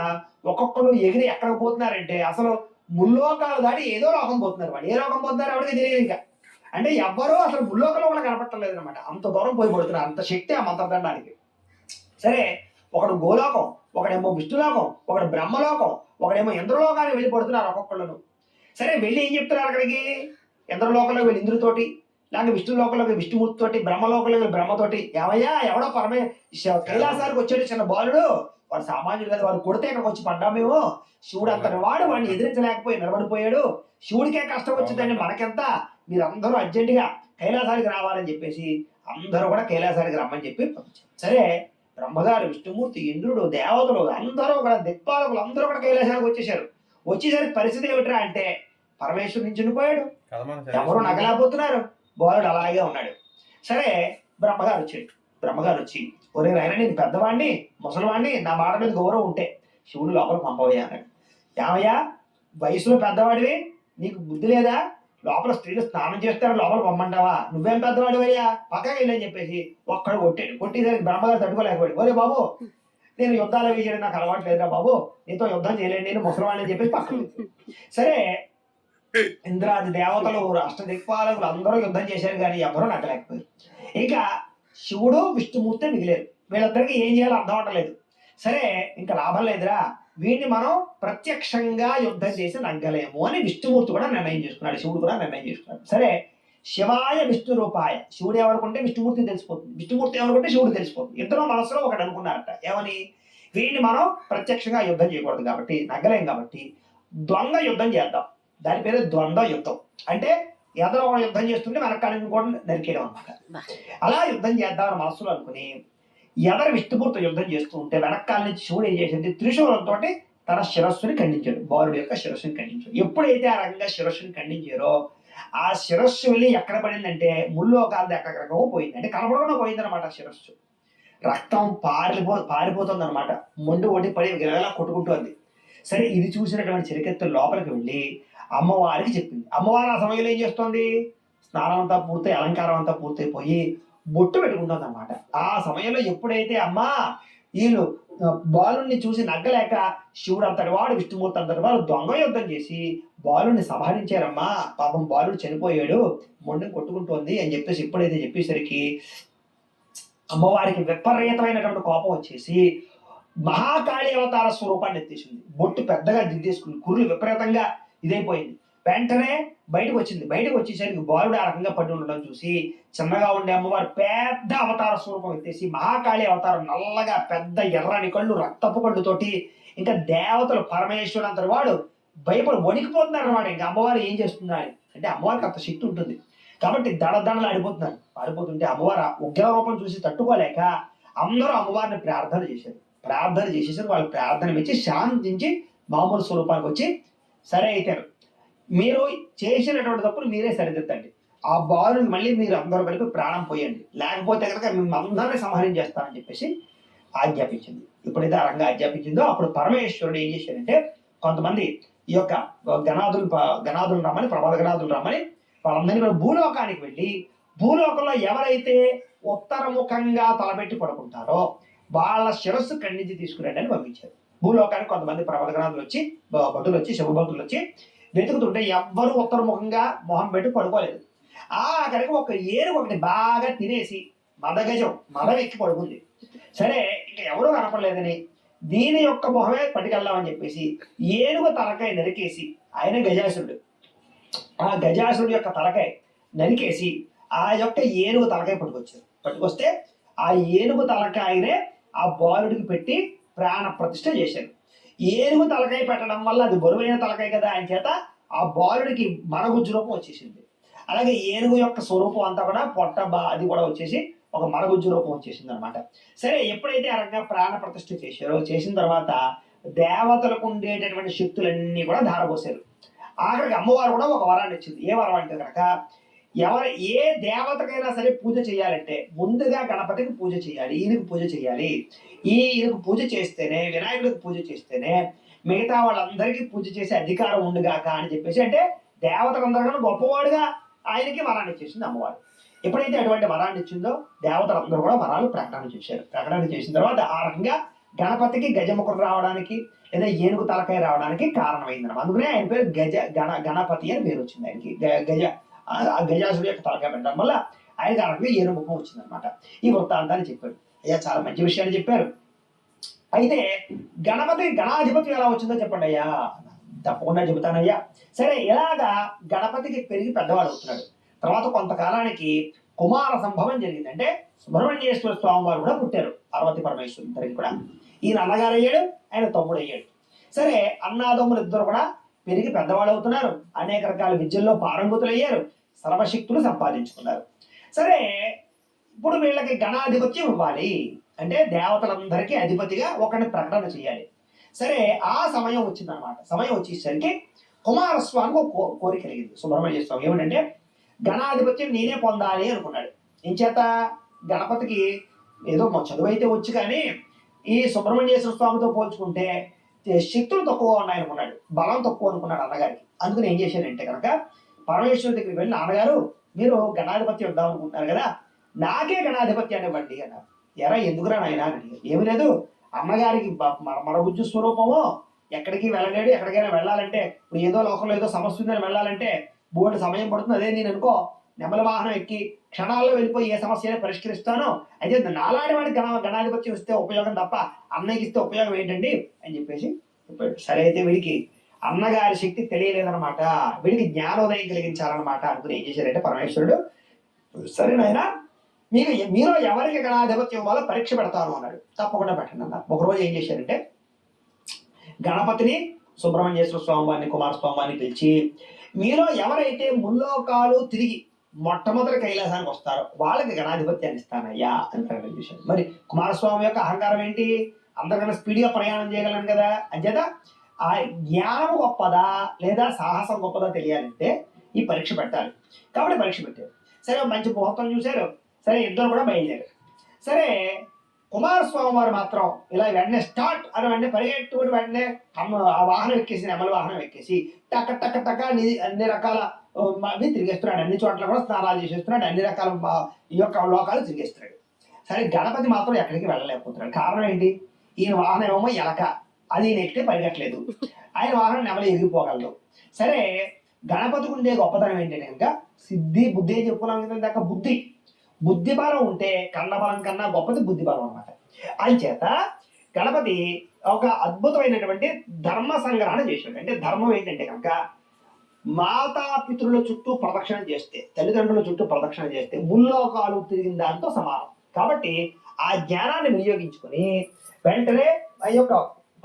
ఒక్కొక్కరు ఎగిరి ఎక్కడికి పోతున్నారంటే అసలు ముల్లోకాలు దాటి ఏదో లోకం పోతున్నారు. వాళ్ళు ఏ లోకం పోతున్నారు ఎవరికి తెలియదు. ఇంకా అంటే ఎవ్వరూ అసలు ముల్లోకంలో కూడా కనపట్టలేదు అనమాట, అంత దూరం పోయి పడుతున్నారు, అంత శక్తి ఆ మంత్రదండానికి. సరే, ఒకడు గోలోకం, ఒకడేమో విష్ణులోకం, ఒకడు బ్రహ్మలోకం, ఒకడేమో ఇంద్రలోకానికి వెళ్ళి పడుతున్నారు ఒక్కొక్కళ్ళను. సరే, వెళ్ళి ఏం చెప్తున్నారు అక్కడికి, ఇంద్రలోకంలో వెళ్ళి ఇంద్రుడితోటి, లేకపోతే విష్ణులోకంలోకి విష్ణుమూర్తితోటి, బ్రహ్మలోకంలో బ్రహ్మతోటి, ఏమయ్యా ఎవడో కైలాసానికి వచ్చాడు చిన్న బాలుడు, వాడు సామాన్యుడు కదా, వాడు కొడితే ఇక్కడికి వచ్చి పడ్డా మేము, శివుడు అంతటి వాడు, వాడిని ఎదిరించలేకపోయి నిలబడిపోయాడు, శివుడికే కష్టం వచ్చిందండి మనకెంత, మీరందరూ అర్జెంటుగా కైలాసానికి రావాలని చెప్పేసి అందరూ కూడా కైలాసానికి రమ్మని చెప్పి పంపించారు. సరే, బ్రహ్మగారు, విష్ణుమూర్తి, ఇంద్రుడు, దేవతలు అందరూ కూడా, దిక్పాలకులు అందరూ కూడా కైలాసానికి వచ్చేసారు. వచ్చేసరికి పరిస్థితి ఏమిట్రా అంటే, పరమేశ్వరుడు నుంచి ఉండిపోయాడు, ఎవరు నగలేకపోతున్నారు, బాలుడు అలాగే ఉన్నాడు. సరే, బ్రహ్మగారు వచ్చి ఒరే నాయనా, నేను పెద్దవాడిని, ముసలివాడిని, నా మాట మీద గౌరవం ఉంటే శివుడు లోపల పంపవయ్యా అన్నాడు. ఏమయ్యా వయసులో పెద్దవాడివి, నీకు బుద్ధి లేదా, లోపల స్త్రీలు స్నానం చేస్తారు లోపల పంపమంటావా, నువ్వేం పెద్దవాడు అయ్యా, పక్కకి వెళ్ళని చెప్పేసి ఒక్కడు కొట్టేసరికి బ్రహ్మగారు తట్టుకోలేకపోయాడు. ఒరే బాబు, నేను యుద్ధాలు అవి చేయడం నాకు అలవాటు లేదురా బాబు, నీతో యుద్ధం చేయలేండి, నేను ముసలివాడిని అని చెప్పేసి పక్కన. సరే, ఇంద్రాది దేవతలు, రాష్ట్ర దిక్పాలకులు అందరూ యుద్ధం చేశారు కానీ ఎవరూ నగ్గలేకపోయారు. ఇక శివుడు, విష్ణుమూర్తి మిగిలేరు. వీళ్ళందరికీ ఏం చేయాలో అర్థం అవట్లేదు. సరే, ఇంకా లాభం లేదురా, వీడిని మనం ప్రత్యక్షంగా యుద్ధం చేసి నగ్గలేము అని విష్ణుమూర్తి కూడా నిర్ణయం చేసుకున్నాడు, శివుడు కూడా నిర్ణయం చేసుకున్నాడు. సరే, శివాయ విష్ణు రూపాయ, శివుడు ఏమనుకుంటే విష్ణుమూర్తి తెలిసిపోతుంది, విష్ణుమూర్తి ఏమనుకుంటే శివుడు తెలిసిపోతుంది. ఇద్దరు మనసులో ఒకటి అనుకున్నారట, ఏమని, వీడిని మనం ప్రత్యక్షంగా యుద్ధం చేయకూడదు కాబట్టి, నగ్గలేం కాబట్టి ద్వంద్వ యుద్ధం చేద్దాం. దాని పేరు ద్వంద్వ యుద్ధం. అంటే ఎదరో ఒక యుద్ధం చేస్తుంటే వెనకాలని కూడా నరికేయడం అనమాట. అలా యుద్ధం చేద్దామని మనసులో అనుకుని ఎదరు విష్ణుమూర్తి యుద్ధం చేస్తూ ఉంటే వెనకాల నుంచి శివుడు ఏం చేసింది, త్రిశూలంతో తన శిరస్సుని ఖండించాడు, బాలుడి యొక్క శిరస్సుని ఖండించాడు. ఎప్పుడైతే ఆ రకంగా శిరస్సుని ఖండించారో ఆ శిరస్సు వెళ్ళి ఎక్కడ పడిందంటే ముల్లోకాలది ఎక్కడెక్కడికో పోయింది, అంటే కనపడకుండా పోయిందనమాట శిరస్సు. రక్తం పారిపోతుంది అనమాట, మొండు ఒకటి పడి గిరగలా కొట్టుకుంటుంది. సరే, ఇది చూసినటువంటి చెరికెత్తులు లోపలికి వెళ్ళి అమ్మవారికి చెప్పింది. అమ్మవారు ఆ సమయంలో ఏం చేస్తోంది, స్నానం అంతా పూర్తయి, అలంకారం అంతా పూర్తయిపోయి బొట్టు పెట్టుకుంటుంది అనమాట. ఆ సమయంలో ఎప్పుడైతే అమ్మా వీళ్ళు బాలుని చూసి నగ్గలేక శివుడు అంతటి వాడు, విష్ణుమూర్తి అంతటి వాడు దొంగ యుద్ధం చేసి బాలుని సంహరించారమ్మా, పాపం బాలుడు చనిపోయాడు, మొండెం కొట్టుకుంటోంది అని చెప్పేసి ఎప్పుడైతే చెప్పేసరికి అమ్మవారికి విపరీతమైనటువంటి కోపం వచ్చేసి మహాకాళి అవతార స్వరూపాన్ని ఎత్తేసింది. బొట్టు పెద్దగా దిద్దేసుకుంది, కుర్రు విపరీతంగా ఇదైపోయింది. వెంటనే బయటకు వచ్చింది. బయటకు వచ్చేసరికి బాలుడు ఆ రకంగా పడి ఉండడం చూసి చిన్నగా ఉండే అమ్మవారు పెద్ద అవతార స్వరూపం ఎత్తేసి మహాకాళి అవతారం, నల్లగా పెద్ద ఎర్రని కళ్ళు, రక్తపు కళ్ళుతోటి, ఇంకా దేవతలు పరమేశ్వరుడు అంతటి వాడు భయపడి వణికిపోతున్నారు అనమాట. ఇంకా అమ్మవారు ఏం చేస్తుందా అని. అంటే అమ్మవారికి అంత శక్తి ఉంటుంది కాబట్టి దడదడలు ఆడిపోతున్నారు. ఆడిపోతుంటే అమ్మవారు ఉగ్ర రూపం చూసి తట్టుకోలేక అందరూ అమ్మవారిని ప్రార్థన చేశారు. ప్రార్థన చేసేసరికి వాళ్ళు ప్రార్థన మెచ్చి శాంతించి మామూలు స్వరూపానికి వచ్చి, సరే అయితే మీరు చేసినటువంటి తప్పులు మీరే సరిదిద్దండి, ఆ బాలుని మళ్ళీ మీరు అందరూ కలిపి ప్రాణం పోయండి, లేకపోతే కనుక మేము అందరినీ సంహరించేస్తామని చెప్పేసి ఆజ్ఞాపించింది. ఎప్పుడైతే ఆ రంగా ఆజ్ఞాపించిందో అప్పుడు పరమేశ్వరుడు ఏం చేశాడంటే కొంతమంది ఈ యొక్క గణాదులు రమ్మని, ప్రబల గణాదులు రమ్మని వాళ్ళందరినీ కూడా భూలోకానికి వెళ్ళి, భూలోకంలో ఎవరైతే ఉత్తరముఖంగా తలపెట్టి పడుకుంటారో వాళ్ళ శిరస్సు ఖండించి తీసుకురండి అని పంపించారు. భూలోకానికి కొంతమంది ప్రబలగణాదులు వచ్చి, భటులు వచ్చి, శివభక్తులు వచ్చి వెతుకుతుంటే ఎవ్వరూ ఉత్తరముఖంగా మొహం పెట్టి పడుకోలేదు. ఆఖరికి ఒక ఏనుగు ఒకటి బాగా తినేసి మదం ఎక్కి పడుకుంది. సరే ఇంకా ఎవరూ కనపడలేదని దీని యొక్క మొహమే పట్టుకెళ్దామని చెప్పేసి ఏనుగు తలకాయ నరికేసి, ఆయన గజాసురుడు, ఆ గజాసురుడు యొక్క తలకాయ నరికేసి ఆ యొక్క ఏనుగు తలకాయ పట్టుకొస్తే ఆ ఏనుగు తలకాయనే ఆ బాలుడికి పెట్టి ప్రాణ ప్రతిష్ఠ చేశారు. ఏనుగు తలకాయ పెట్టడం వల్ల అది బరువైన తలకాయ కదా, ఆయన చేత ఆ బాలుడికి మరగుజ్జు రూపం వచ్చేసింది. అలాగే ఏనుగు యొక్క స్వరూపం అంతా కూడా అది కూడా వచ్చేసి ఒక మరగుజ్జు రూపం వచ్చేసింది అనమాట. సరే ఎప్పుడైతే ఆ రకంగా ప్రాణ ప్రతిష్ఠ చేశారో, చేసిన తర్వాత దేవతలకు ఉండేటటువంటి శక్తులన్నీ కూడా ధారపోసారు. ఆఖరికి అమ్మవారు కూడా ఒక వరాన్ని ఇచ్చింది. ఏ వరం అంటే కనుక ఏ దేవతకైనా సరే పూజ చేయాలంటే ముందుగా గణపతికి పూజ చేయాలి, ఈయనకు పూజ చేయాలి. ఈయనకు పూజ చేస్తేనే, వినాయకుడికి పూజ చేస్తేనే మిగతా వాళ్ళందరికీ పూజ చేసే అధికారం ఉండుగాక అని చెప్పేసి, అంటే దేవతలందరికన్నా గొప్పవాడుగా ఆయనకి వరాన్ని ఇచ్చేసింది అమ్మవారు. ఎప్పుడైతే అటువంటి వరాన్ని ఇచ్చిందో దేవతలందరూ కూడా వరాలు ప్రకటన చేశారు. ప్రకటన చేసిన తర్వాత ఆ రకంగా గణపతికి గజముఖుడు రావడానికి లేదా ఏనుగు తలకాయ రావడానికి కారణమైందన్నమాట. అందుకనే ఆయన పేరు గణపతి అని పేరు వచ్చింది ఆయనకి. గజాసుడి యొక్క తలకాయ పెట్టడం వల్ల ఆయనకి ఆ రకంగా ఏనుగుఖం వచ్చిందనమాట. ఈ వృత్తాంతాన్ని చెప్పాడు. అయ్యా చాలా మంచి విషయాన్ని చెప్పారు. అయితే గణాధిపతి ఎలా వచ్చిందో చెప్పండి అయ్యా. తప్పకుండా చెబుతానయ్యా. సరే ఇలాగా గణపతికి పెరిగి పెద్దవాడు అవుతున్నాడు. తర్వాత కొంతకాలానికి కుమార సంభవం జరిగింది. అంటే సుబ్రహ్మణ్యేశ్వర స్వామి వారు కూడా పుట్టారు, పార్వతీ పరమేశ్వరు ఇద్దరికి కూడా. ఈయన అన్నగారు అయ్యాడు, ఆయన తమ్ముడు అయ్యాడు. సరే అన్నాదమ్ములు ఇద్దరు కూడా పెరిగి పెద్దవాళ్ళు అవుతున్నారు, అనేక రకాల విద్యల్లో పారంగతులు అయ్యారు, సర్వశక్తులు సంపాదించుకున్నారు. సరే ఇప్పుడు వీళ్ళకి గణాధిపత్యం ఇవ్వాలి అంటే దేవతలందరికీ అధిపతిగా ఒకరిని ప్రకటన చేయాలి. సరే ఆ సమయం వచ్చిందనమాట. సమయం వచ్చేసరికి కుమారస్వామికి ఒక కోరిక కలిగింది సుబ్రహ్మణ్య స్వామి. ఏమిటంటే గణాధిపత్యం నేనే పొందాలి అనుకున్నాడు. ఏం చేత గణపతికి ఏదో చదువు అయితే వచ్చు, కానీ ఈ సుబ్రహ్మణ్యేశ్వర స్వామితో పోల్చుకుంటే శక్తులు తక్కువ ఉన్నాయి అనుకున్నాడు, బలం తక్కువ అనుకున్నాడు అన్నగారికి. అందుకని ఏం చేశాడంటే కనుక పరమేశ్వరు దగ్గరికి వెళ్ళి, నాన్నగారు మీరు గణాధిపత్యం ఇద్దాం అనుకుంటున్నారు కదా, నాకే గణాధిపత్యాన్ని ఇవ్వండి అన్నారు. ఎరా ఎందుకురా నాయన అని అడిగారు. ఏమి లేదు, అమ్మగారికి మరగుజ్జు స్వరూపము, ఎక్కడికి వెళ్ళలేడు, ఎక్కడికైనా వెళ్ళాలంటే ఇప్పుడు ఏదో లోకంలో ఏదో సమస్య ఉందని వెళ్ళాలంటే బోర్డు సమయం పడుతుంది. అదే నేను అనుకో నెమల వాహనం ఎక్కి క్షణాల్లో వెళ్ళిపోయి ఏ సమస్యనే పరిష్కరిస్తానో, అయితే నాలాంటి వాడికి గణాధిపత్యం ఇస్తే ఉపయోగం తప్ప అన్నయ్యకి ఇస్తే ఉపయోగం ఏంటండి అని చెప్పేసి చెప్పాడు. సరే అయితే వీడికి అన్నగారి శక్తి తెలియలేదనమాట, వీడికి జ్ఞానోదయం కలిగించాలన్నమాట. అనుకుని ఏం చేశారంటే పరమేశ్వరుడు, సరే నాయన మీరు ఎవరికి గణాధిపత్యం ఇవ్వాలో పరీక్ష పెడతాను అన్నాడు. తప్పకుండా పెట్టండి అన్నారు. ఒకరోజు ఏం చేశారంటే గణపతిని, సుబ్రహ్మణ్యేశ్వర స్వామి వారిని, కుమారస్వామి వారిని పిలిచి, మీలో ఎవరైతే ముల్లోకాలు తిరిగి మొట్టమొదటి కైలాసానికి వస్తారో వాళ్ళకి గణాధిపత్యాన్ని ఇస్తానయ్యా అని ప్రకటన చేశాడు. మరి కుమారస్వామి యొక్క అహంకారం ఏంటి, అందరికన్నా స్పీడ్గా ప్రయాణం చేయగలను కదా, అంచేత ఆ జ్ఞానం గొప్పదా లేదా సాహసం గొప్పదా తెలియాలంటే ఈ పరీక్ష పెట్టాలి. కాబట్టి పరీక్ష పెట్టారు. సరే మంచి ముహూర్తం చూశారు. సరే ఇద్దరు కూడా బయలుదేరారు. సరే కుమారస్వామి వారు మాత్రం ఇలా వెంటనే స్టార్ట్ అని వెంటనే పరిగెట్టుకుని వెంటనే ఆ వాహనం ఎక్కేసి, నెమల వాహనం ఎక్కేసి టక్క టక్క టక్క అన్ని రకాల తిరిగేస్తున్నాడు. అన్ని చోట్ల కూడా స్నానాలు చేసేస్తున్నాడు, అన్ని రకాల ఈ యొక్క లోకాలు తిరిగేస్తున్నాడు. సరే గణపతి మాత్రం ఎక్కడికి వెళ్ళలేకపోతున్నాడు. కారణం ఏంటి, ఈయన వాహనం ఏమో ఎలక, అది ఈయన ఎక్కితే పరిగెట్టలేదు, ఆయన వాహనం నెమల ఎగిరిపోగలదు. సరే గణపతికి ఉండే గొప్పతనం ఏంటంటే కనుక సిద్ధి బుద్ధి అని చెప్పుకున్నాం కదా దాకా, బుద్ధి బుద్ధి బలం ఉంటే కండబలం కన్నా గొప్పది బుద్ధి బలం అన్నమాట. అంచేత గణపతి ఒక అద్భుతమైనటువంటి ధర్మ సంగ్రహణ చేశాడు. అంటే ధర్మం ఏంటంటే కనుక మాతాపితృల చుట్టూ ప్రదక్షిణ చేస్తే, తల్లిదండ్రుల చుట్టూ ప్రదక్షిణ చేస్తే ముల్లోకాలు తిరిగిన దాంతో సమానం. కాబట్టి ఆ జ్ఞానాన్ని వినియోగించుకొని వెంటనే ఆ యొక్క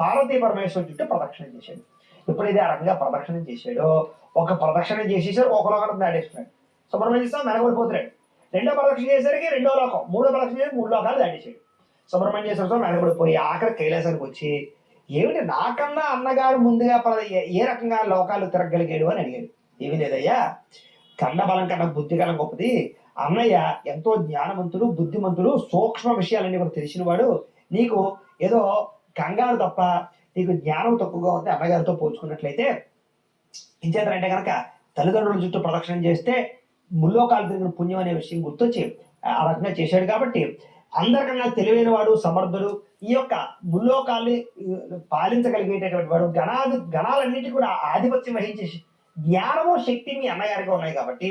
పార్వతీ పరమేశ్వరు చుట్టూ ప్రదక్షిణ చేశాడు. ఎప్పుడైతే ఆ రకంగా ప్రదక్షిణ చేశాడో, ఒక ప్రదక్షిణ చేసేసాడు, ఒకరు దాటేస్తున్నాడు. సుబ్రహ్మణ్య స్వామి వెనకబడిపోతున్నాడు. రెండో ప్రదక్షిణ చేసేసరికి రెండో లోకం, మూడో ప్రదక్షిణ చేసి 3 లోకాలు దాటేశాడు. సుబ్రహ్మణ్యేశ్వర స్వామి వెనకబడిపోయి ఆఖరి కైలాసానికి వచ్చి, ఏమిటి నాకన్నా అన్నగారు ముందుగా ఏ రకంగా లోకాలు తిరగలిగాడు అని అడిగాడు. ఏమీ లేదయ్యా, కండబలం కన్నా బుద్ధి కన్నా గొప్పది. అన్నయ్య ఎంతో జ్ఞానవంతుడు, బుద్ధిమంతుడు, సూక్ష్మ విషయాలన్నీ కూడా తెలిసినవాడు. నీకు ఏదో కంగారు తప్ప నీకు జ్ఞానం తక్కువగా ఉంది అన్నగారితో పోల్చుకున్నట్లయితే. ఇంచేతంటే కనుక తల్లిదండ్రుల చుట్టూ ప్రదక్షిణ చేస్తే ముల్లోకాలు తిరిగిన పుణ్యం అనే విషయం గుర్తొచ్చి ఆ రకంగా చేశాడు. కాబట్టి అందరికన్నా తెలివైన వాడు, సమర్థుడు, ఈ యొక్క ముల్లోకాల్ని పాలించగలిగేటటువంటి వాడు, గణాలన్నిటి కూడా ఆధిపత్యం వహించే జ్ఞానము, శక్తి మీ అన్నగారికి ఉన్నాయి. కాబట్టి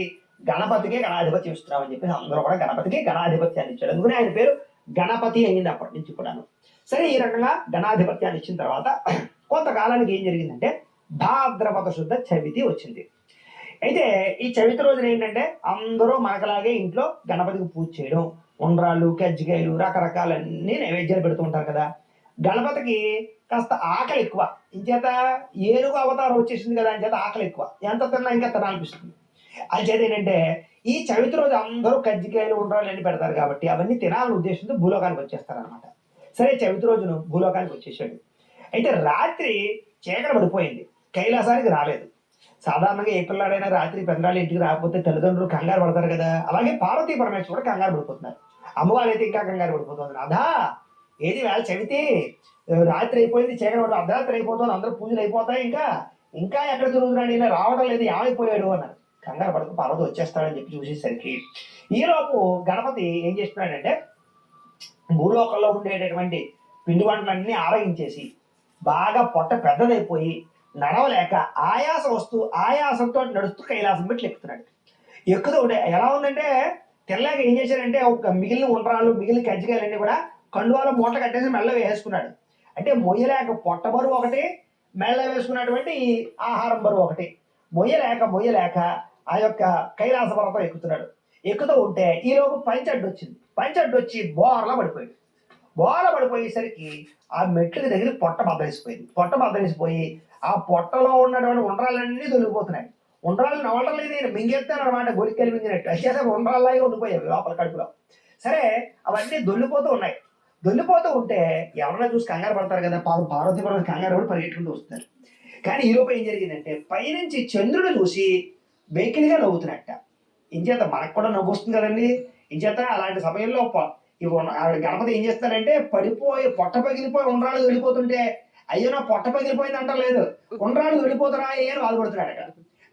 గణపతికే గణాధిపత్యం ఇస్తున్నామని చెప్పేసి అందరూ కూడా గణపతికి గణాధిపత్యాన్ని ఇచ్చాడు. అందుకని ఆయన పేరు గణపతి అయింది అప్పటి నుంచి కూడాను. సరే, ఈ రకంగా గణాధిపత్యాన్ని ఇచ్చిన తర్వాత కొంతకాలానికి ఏం జరిగిందంటే భాద్రపద శుద్ధ చవితి వచ్చింది. అయితే ఈ చవితి రోజున ఏంటంటే అందరూ మనకలాగే ఇంట్లో గణపతికి పూజ చేయడం, ఉండ్రాళ్ళు, కజ్జికాయలు, రకరకాలన్నీ నైవేద్యాలు పెడుతూ ఉంటారు కదా. గణపతికి కాస్త ఆకలి ఎక్కువ. ఇంచేత ఏనుగు అవతారం వచ్చేసింది కదా, అంచేత ఆకలి ఎక్కువ. ఎంత తిన్నా ఇంకా తినాలనిపిస్తుంది. అంచేత ఏంటంటే ఈ చవితి రోజు అందరూ కజ్జికాయలు, ఉండ్రాళ్ళు అన్ని పెడతారు కాబట్టి అవన్నీ తినాలని ఉద్దేశంతో భూలోకానికి వచ్చేస్తారనమాట. సరే, చవితి రోజును భూలోకానికి వచ్చేసాడు. అయితే రాత్రి చీకటి పడిపోయింది, కైలాసానికి రాలేదు. సాధారణంగా ఏ పిల్లాడైనా రాత్రి పెద్దరాళ్ళు ఇంటికి రాకపోతే తల్లిదండ్రులు కంగారు పడతారు కదా. అలాగే పార్వతీ పరమేశ్వరుడు కూడా కంగారు పడిపోతున్నారు. అమ్మవారు అయితే ఇంకా కంగారు పడిపోతుంది. అదా ఏది వేళ చవితి, రాత్రి అయిపోయింది, చీకటి పడి అర్ధరాత్రి అయిపోతుంది, అందరూ పూజలు అయిపోతాయి, ఇంకా ఇంకా ఎక్కడ తిరుగుతున్నాడు, ఇలా రావడం లేదు, ఏమైపోయాడు అన్నారు. కంగారు పడుతూ పార్వతి వచ్చేస్తాడని చెప్పి చూసేసరికి ఈలోపు గణపతి ఏం చేస్తున్నాడంటే భూలోకంలో ఉండేటటువంటి పిండి వంటలన్నీ ఆరగించేసి బాగా పొట్ట పెద్దదైపోయి నడవలేక ఆయాసంతో నడుస్తూ కైలాసం పెట్టి ఎక్కుతున్నాడు. ఎక్కుతూ ఉంటే ఎలా ఉందంటే తెల్లాక ఏం చేశాడంటే ఒక మిగిలిన ఉండ్రాళ్ళు, మిగిలిన కజ్జికాయలన్నీ కూడా కండువాలో మూట కట్టేసి మెల్ల వేసుకున్నాడు. అంటే మొయ్యలేక పొట్ట బరువు ఒకటి, మెల్ల వేసుకున్నటువంటి ఆహారం బరువు ఒకటి, మొయ్యలేక ఆ యొక్క కైలాస పర్వతం ఎక్కుతున్నాడు. ఎక్కుతూ ఉంటే ఈలోపు పంచడ్డు వచ్చింది. పంచడ్డు వచ్చి బోర్లా పడిపోయేసరికి ఆ మెట్లకి దగ్గర పొట్ట బద్దలిసిపోయి ఆ పొట్టలో ఉన్నటువంటి ఉండ్రాలన్నీ దొరికిపోతున్నాయి. ఉండ్రాలు నవ్వడం లేదు, నేను మింగేస్తాను అనమాట, గొలికెళ్ళి మింగినట్టు. అయితే ఉండ్రాల్లాగే ఉండిపోయాయి లోపల కడుపులో. సరే, అవన్నీ దొల్లిపోతూ ఉంటే ఎవరైనా చూసి కంగారు పడతారు కదా. పార్వతీ పర్వతం కంగారు కూడా పరిగెట్టుకుంటూ వస్తారు. కానీ ఈలోపు ఏం జరిగిందంటే పైనుంచి చంద్రుడు చూసి వెకిలిగా నవ్వుతున్నట్ట. ఇంచేత మనకు కూడా నవ్వు వస్తుంది కదండి. ఇంచేత అలాంటి సమయంలో గణపతి ఏం చేస్తాడంటే పొట్ట పగిలిపోయి ఉండ్రాళ్ళు వెళ్ళిపోతుంటే అయ్యో నా పొట్ట పగిలిపోయింది అంటలేదు, ఉండ్రాళ్ళు వెళ్ళిపోతున్నాయి అని బాధపడుతున్నాడు అక్కడ.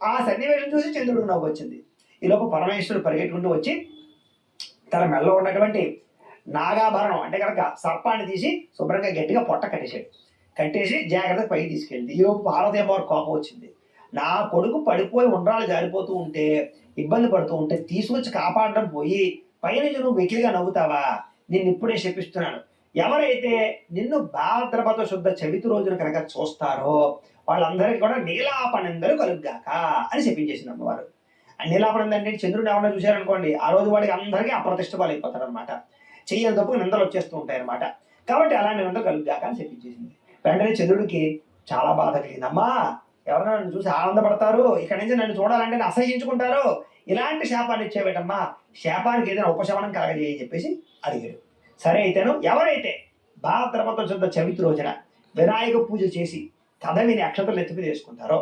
ఆ సన్నివేశం చూసి చంద్రుడికి నవ్వు వచ్చింది. ఈలోపు పరమేశ్వరుడు పరిగెట్టుకుంటూ వచ్చి తన మెల్ల ఉన్నటువంటి నాగాభరణం అంటే కనుక సర్పాన్ని తీసి శుభ్రంగా గట్టిగా పొట్ట కట్టేసి జాగ్రత్తగా పైకి తీసుకెళ్ళింది. ఈలోపు పార్వతీదేవి కోపం వచ్చింది. నా కొడుకు పడిపోయి ఉండ్రాళ్ళు జారిపోతూ ఉంటే, ఇబ్బంది పడుతూ ఉంటే తీసుకొచ్చి కాపాడడం పోయి పైనుంచి నువ్వు వెకిలిగా నవ్వుతావా? నిన్ను ఇప్పుడే శపిస్తున్నాను. ఎవరైతే నిన్ను భాద్రపద శుద్ధ చవితి రోజున కనుక చూస్తారో వాళ్ళందరికీ కూడా నీలాపనిందలు కలుగ్గాక అని చెప్పించేసింది అమ్మవారు. నీలాపనింద అంటే చంద్రుడు ఎవరైనా చూశారనుకోండి, ఆ రోజు వాడికి అందరికీ అప్రతిష్ట పాలు అయిపోతారు అనమాట. చెయ్యని తప్పు నిందలు వచ్చేస్తూ ఉంటాయి అనమాట. కాబట్టి అలాంటి నిందలు కలుగ్గాక అని చెప్పించేసింది. వెంటనే చంద్రుడికి చాలా బాధ కలిగిందమ్మా, ఎవరైనా నన్ను చూసి ఆనందపడతారు, ఇక్కడి నుంచి నన్ను చూడాలంటే అసహ్యించుకుంటారు, ఇలాంటి శాపాన్ని ఇచ్చేవేటమ్మా, శాపానికి ఏదైనా ఉపశమనం కలగజేయని చెప్పేసి అడిగాడు. సరే అయితేను ఎవరైతే భాద్రపద శుద్ధ చవితి రోజున వినాయక పూజ చేసి కథ విని అక్షతలు ఎత్తిపి తీసుకుంటారో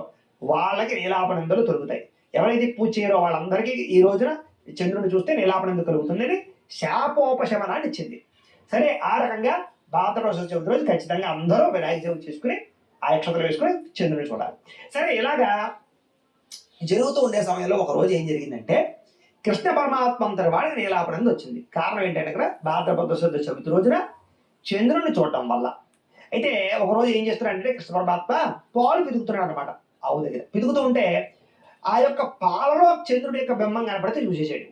వాళ్ళకి నీలాపనిందలు తొలుగుతాయి. ఎవరైతే పూజ చేయరో వాళ్ళందరికీ ఈ రోజున చంద్రుని చూస్తే నీలాపనింద కలుగుతుందని శాపోపశమనాన్ని ఇచ్చింది. సరే, ఆ రకంగా భాద్రపద శుద్ధ చవితి రోజు ఖచ్చితంగా అందరూ వినాయక చవితి చేసుకుని ఆ అక్షతలు వేసుకుని చంద్రుని చూడాలి. సరే, ఇలాగా జరుగుతూ ఉండే సమయంలో ఒక రోజు ఏం జరిగిందంటే కృష్ణ పరమాత్మ అంతటి వాడికి నీలాపనింద వచ్చింది. కారణం ఏంటంటే ఇక్కడ భాద్రపద శుద్ధ చవితి రోజున చంద్రుని చూడటం వల్ల. అయితే ఒకరోజు ఏం చేస్తున్నాడంటే కృష్ణ పరమాత్మ పాలు పితుకుతున్నాడు అనమాట. ఆవు దగ్గర పితుకుతూ ఉంటే ఆ యొక్క పాలలో చంద్రుడి యొక్క బింబం కనపడితే చూసేసాడు.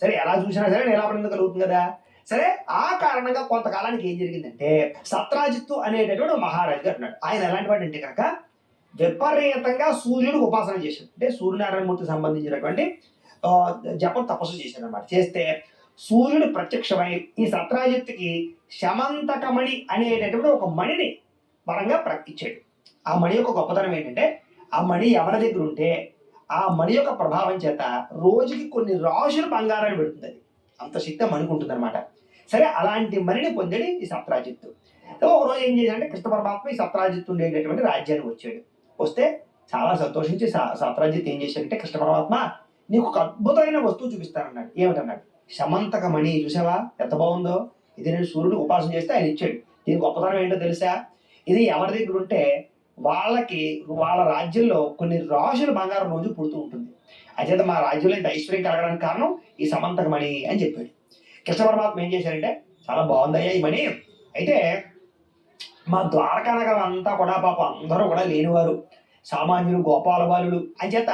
సరే ఎలా చూసినా సరే నీలాపనింద కలుగుతుంది కదా. సరే ఆ కారణంగా కొంతకాలానికి ఏం జరిగిందంటే సత్రాజిత్తు అనేటటువంటి ఒక మహారాజు గారు ఉన్నాడు. ఆయన ఎలాంటి వాడు అంటే కనుక విపరీతంగా సూర్యుడికి ఉపాసన చేశాడు. అంటే సూర్యనారాయణమూర్తికి సంబంధించినటువంటి జపం తపస్సు చేశాడు అనమాట. చేస్తే సూర్యుడు ప్రత్యక్షమై ఈ సత్రాజిత్తుకి శమంతకమణి అనేటటువంటి ఒక మణిని వరంగా ప్రకటించాడు. ఆ మణి యొక్క గొప్పతనం ఏంటంటే ఆ మణి ఎవరి దగ్గర ఉంటే ఆ మణి యొక్క ప్రభావం చేత రోజుకి కొన్ని రాశులు బంగారాన్ని పెడుతుంది. అది అంత శక్తి ఆ మణికి ఉంటుంది అనమాట. సరే అలాంటి మణిని పొందాడు ఈ సత్రాజిత్తు. ఒక రోజు ఏం చేశాడంటే కృష్ణ పరమాత్మ ఈ సత్రాజిత్తు ఉండేటటువంటి రాజ్యానికి వచ్చాడు. వస్తే చాలా సంతోషించి సత్రాజిత్ ఏం చేశాడంటే కృష్ణ పరమాత్మ నీకు ఒక అద్భుతమైన వస్తువు చూపిస్తానన్నాడు. ఏమిటన్నాడు? శమంతక మణి చూసావా ఎంత బాగుందో, ఇది నేను సూర్యుడికి ఉపాసన చేస్తే ఆయన ఇచ్చాడు. దీని గొప్పతనం ఏంటో తెలుసా? ఇది ఎవరి దగ్గర ఉంటే వాళ్ళకి వాళ్ళ రాజ్యంలో కొన్ని రాశులు బంగారం రోజు పుడుతూ ఉంటుంది. అయితే మా రాజ్యంలో ఇంత ఐశ్వర్యం కలగడానికి కారణం ఈ సమంతక మణి అని చెప్పాడు. కృష్ణ పరమాత్మ ఏం చేశారంటే చాలా బాగుందయ్యా ఈ మణి, అయితే మా ద్వారకా నగరం అంతా కూడా పాపం అందరూ కూడా లేనివారు, సామాన్యులు, గోపాల బాలులు అని చేత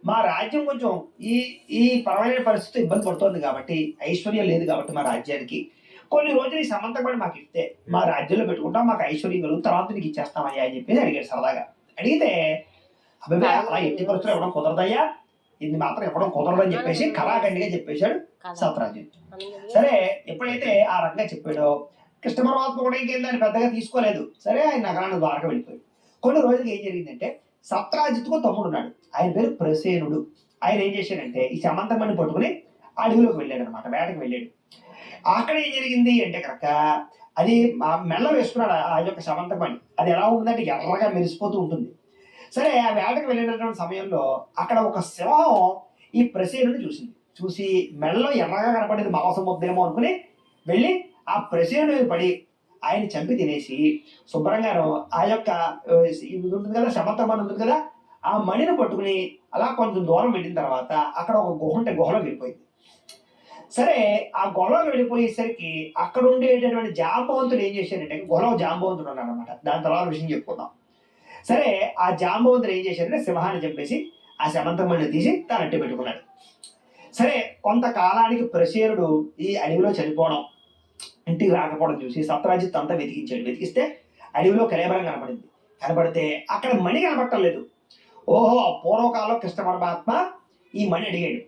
మా రాజ్యం కొంచెం ఈ ఈ పరమైన పరిస్థితి ఇబ్బంది పడుతుంది కాబట్టి, ఐశ్వర్యం లేదు కాబట్టి మా రాజ్యానికి కొన్ని రోజులు ఈ సమంతకమణి మాకు ఇస్తే మా రాజ్యంలో పెట్టుకుంటాం, మాకు ఐశ్వర్యం కలుగు, తర్వాత నీకు ఇచ్చేస్తామయ్యా అని చెప్పేసి అడిగాడు సరదాగా. అడిగితే అబ్బాయి అలా ఎట్టి పరిస్థితులు ఇవ్వడం కుదరదయ్యా, ఇది మాత్రం ఇవ్వడం కుదరదని చెప్పేసి కళాఖండిగా చెప్పేశాడు సత్రాజిత్తు. సరే ఎప్పుడైతే ఆ రకంగా చెప్పాడో కృష్ణ పరమాత్మ కూడా ఇంకేం దాన్ని పెద్దగా తీసుకోలేదు. సరే ఆయన నగరాన్ని ద్వారక వెళ్ళిపోయి కొన్ని రోజులకి ఏం జరిగిందంటే సత్రాజిత్తుకు తమ్ముడు ఉన్నాడు, ఆయన పేరు ప్రసేనుడు. ఆయన ఏం చేశాడంటే ఈ సమంతకమణి పట్టుకుని అడవిలోకి వెళ్ళాడు అనమాట, వేటకి వెళ్ళాడు. అక్కడ ఏం జరిగింది అంటే కనుక అది మెల్ల వేసుకున్నాడు ఆ యొక్క సమంతకమణి. అది ఎలా ఉంటుందంటే ఎర్రగా మెరిసిపోతూ ఉంటుంది. సరే ఆ వేటకు వెళ్ళినటువంటి సమయంలో అక్కడ ఒక సింహం ఈ ప్రసేనుడిని చూసింది. చూసి మెడలో ఎర్రగా కనపడేది మాంసం ముద్దేమో అనుకుని వెళ్ళి ఆ ప్రసేనుడి మీద పడి ఆయన చంపి తినేసి శుభ్రంగాను ఆ యొక్క ఇది ఉంటుంది కదా సమంతకమణి ఉంటుంది కదా, ఆ మణిని పట్టుకుని అలా కొంచెం దూరం వెళ్ళిన తర్వాత అక్కడ ఒక గుహ ఉంటే గుహలో వెళ్ళిపోయింది. సరే ఆ గుహలోకి వెళ్ళిపోయేసరికి అక్కడ ఉండేటటువంటి జాంబవంతుడు ఏం చేశాడంటే, గుహలో జాంబవంతుడు ఉన్నాడు అనమాట, దాని తర్వాత విషయం చెప్పుకుందాం. సరే ఆ జాంబవంతుడు ఏం చేశాడంటే సింహాన్ని చంపేసి ఆ సమంతకమణిని తీసి తనట్టు పెట్టుకున్నాడు. సరే కొంతకాలానికి ప్రసేనుడు ఈ అడవిలో చనిపోవడం, ఇంటికి రాకపోవడం చూసి సత్రాజిత్ అంతా వెతికించాడు. వెతికిస్తే అడవిలో కలేబరం కనపడింది. కనపడితే అక్కడ మణి కనపడటం లేదు. ఓహో పూర్వకాలంలో కృష్ణ పరమాత్మ ఈ మణి అడిగాడు,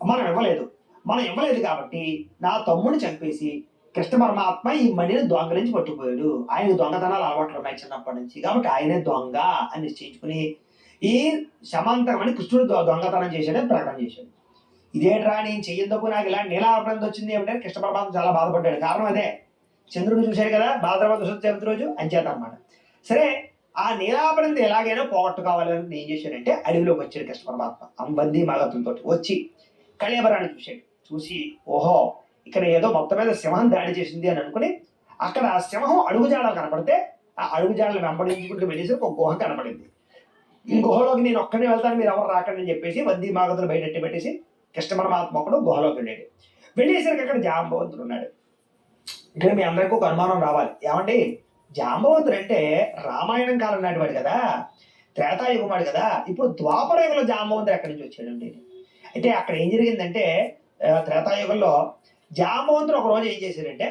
మనం ఇవ్వలేదు కాబట్టి నా తమ్ముడిని చంపేసి కృష్ణ పరమాత్మ ఈ మణిని దొంగలించి పట్టుకుపోయాడు. ఆయనకు దొంగతనాలు అలవాట్లు ఉన్నాయి చిన్నప్పటి నుంచి, కాబట్టి ఆయనే దొంగ అని నిశ్చయించుకుని ఈ సమంతకమణి కృష్ణుడు దొంగతనం చేశాడని ప్రకటన చేశాడు. ఇదేంట్రా నేను చెయ్యొద్దకు నాకు ఇలా నీలాపనింద వచ్చింది ఏమిటంటే కృష్ణ పరమాత్మ చాలా బాధపడ్డాడు. కారణం అదే, చంద్రుడు చూశాడు కదా భాద్రపద చవితి రోజు అంచేత అనమాట. సరే ఆ నీలాపనింద ఎలాగైనా పోగొట్టుకోవాలని ఏం చేశాడంటే అడవిలోకి వచ్చాడు కృష్ణ పరమాత్మ బందీ మగతులతో వచ్చి కళేబరాన్ని చూశాడు. చూసి ఓహో ఇక్కడ ఏదో మొత్తం మీద సింహం దాడి చేసింది అని అనుకుని అక్కడ ఆ సింహం అడుగుజాడలు కనపడితే ఆ అడుగుజాడలు వెంబడించుకుంటూ వెళ్ళేసి ఒక గుహ కనపడింది. ఈ గుహలోకి నేను ఒక్కడే వెళ్తాను, మీరు ఎవరు రాకండి అని చెప్పేసి బందీ మాగతులు బయట పెట్టేసి కృష్ణ పరమాత్మ ఒకడు గుహలోకి వెళ్ళాడు. వెళ్ళేసరికి అక్కడ జాంబవంతుడు ఉన్నాడు. ఇక్కడ మీ అందరికీ ఒక అనుమానం రావాలి, ఏమండి జాంబవంతుడు అంటే రామాయణం కాలం నాటివాడు కదా, త్రేతాయుగం వాడు కదా, ఇప్పుడు ద్వాపర యుగంలో జాంబవంతుడు ఎక్కడి నుంచి వచ్చాడండి? అయితే అక్కడ ఏం జరిగిందంటే త్రేతాయుగంలో జాంబవంతుడు ఒక రోజు ఏం చేశాడంటే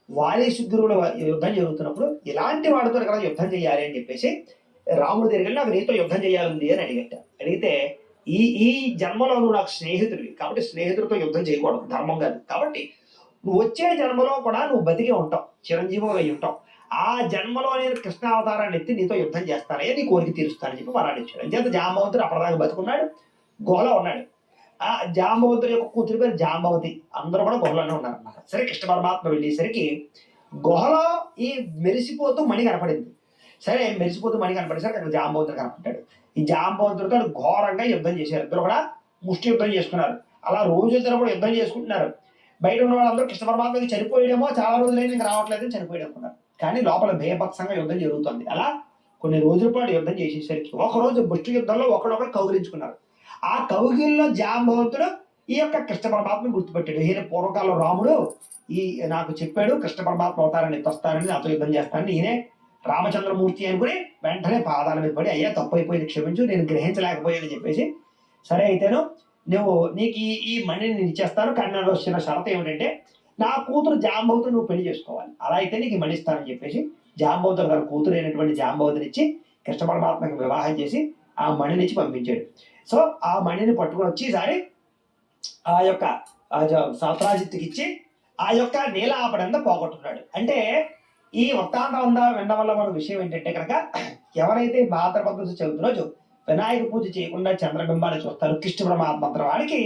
వాలి శుద్ధుడు యుద్ధం జరుగుతున్నప్పుడు ఇలాంటి వాడితో కదా యుద్ధం చేయాలి అని చెప్పేసి రాముడు దగ్గర నాకు నీతో యుద్ధం చేయాలండి అని అడిగట. అడిగితే ఈ ఈ జన్మలో నువ్వు నాకు స్నేహితుడివి కాబట్టి స్నేహితుడితో యుద్ధం చేయకూడదు, ధర్మం కాదు, కాబట్టి నువ్వు వచ్చే జన్మలో కూడా నువ్వు బతికే ఉంటావు, చిరంజీవిగా అయి ఉంటావు, ఆ జన్మలో నేను కృష్ణ అవతారాన్ని ఎత్తి నీతో యుద్ధం చేస్తానయ్యా, నీ కోరిక తీరుస్తానని చెప్పి వరాడిచ్చాడు. అంచేత జాంబవంతుడు అప్పటిదాకా బతుకున్నాడు, గుహలో ఉన్నాడు. ఆ జాంబవంతుడి యొక్క కూతురి పేరు జాంబవతి. అందరూ కూడా గుహలోనే ఉన్నారన్నమాట. సరే కృష్ణ పరమాత్మ వెళ్ళేసరికి గుహలో ఈ మెరిసిపోతూ మణి కనపడింది. సరే మెరిసిపోతూ మణి కనపడేసరికి అక్కడ జాంబవంతుడు కనపడ్డాడు. ఈ జాంబవంతుడితో ఘోరంగా యుద్ధం చేశారు. ఇద్దరు కూడా ముష్టి యుద్ధం చేసుకున్నారు. అలా రోజుల తరబడి యుద్ధం చేసుకుంటున్నారు. బయట ఉన్న వాళ్ళందరూ కృష్ణ పరమాత్మకి చనిపోయాడేమో, చాలా రోజులైనా ఇంకా రావట్లేదని చనిపోయాడు అనుకున్నారు. కానీ లోపల భయపత్సంగా యుద్ధం జరుగుతుంది. అలా కొన్ని రోజుల పాటు యుద్ధం చేసేసరికి ఒకరోజు ముష్టి యుద్ధంలో ఒకడొకరు కౌగిలించుకున్నారు. ఆ కౌగిల్లో జాంబవంతుడు ఈ యొక్క కృష్ణ పరమాత్మని గుర్తుపెట్టాడు. ఈయన పూర్వకాలంలో రాముడు ఈ నాకు చెప్పాడు కృష్ణ పరమాత్మ అవతారాన్ని ఎత్తొస్తానని, నాతో యుద్ధం చేస్తానని, ఈయనే రామచంద్రమూర్తి అనుకుని వెంటనే పాదాల మీద పడి అయ్యా తప్పు అయిపోయింది క్షమించు, నేను గ్రహించలేకపోయానని చెప్పేసి సరే అయితేను నీకు ఈ మణిని నేను ఇచ్చేస్తాను, కానీ నాకు వచ్చిన షరతు ఏమిటంటే నా కూతురు జాంబవతిని నువ్వు పెళ్లి చేసుకోవాలి, అలా అయితే నీకు ఈ మణి ఇస్తానని చెప్పేసి జాంబవతుల గారి కూతురు అయినటువంటి జాంబవతిని ఇచ్చి కృష్ణ పరమాత్మకి వివాహం చేసి ఆ మణినిచ్చి పంపించాడు. సో ఆ మణిని పట్టుకుని వచ్చి ఈసారి ఆ యొక్క సత్రాజిత్తుకి ఇచ్చి ఆ యొక్క నీలాపడంతా పోగొట్టుకున్నాడు. అంటే ఈ వృత్తాంతం అంతా వినడం వల్ల మన విషయం ఏంటంటే కనుక ఎవరైతే భాద్రపద చవితి రోజు వినాయక పూజ చేయకుండా చంద్రబింబాన్ని చూస్తారు, కృష్ణ పరమాత్మ వాడికి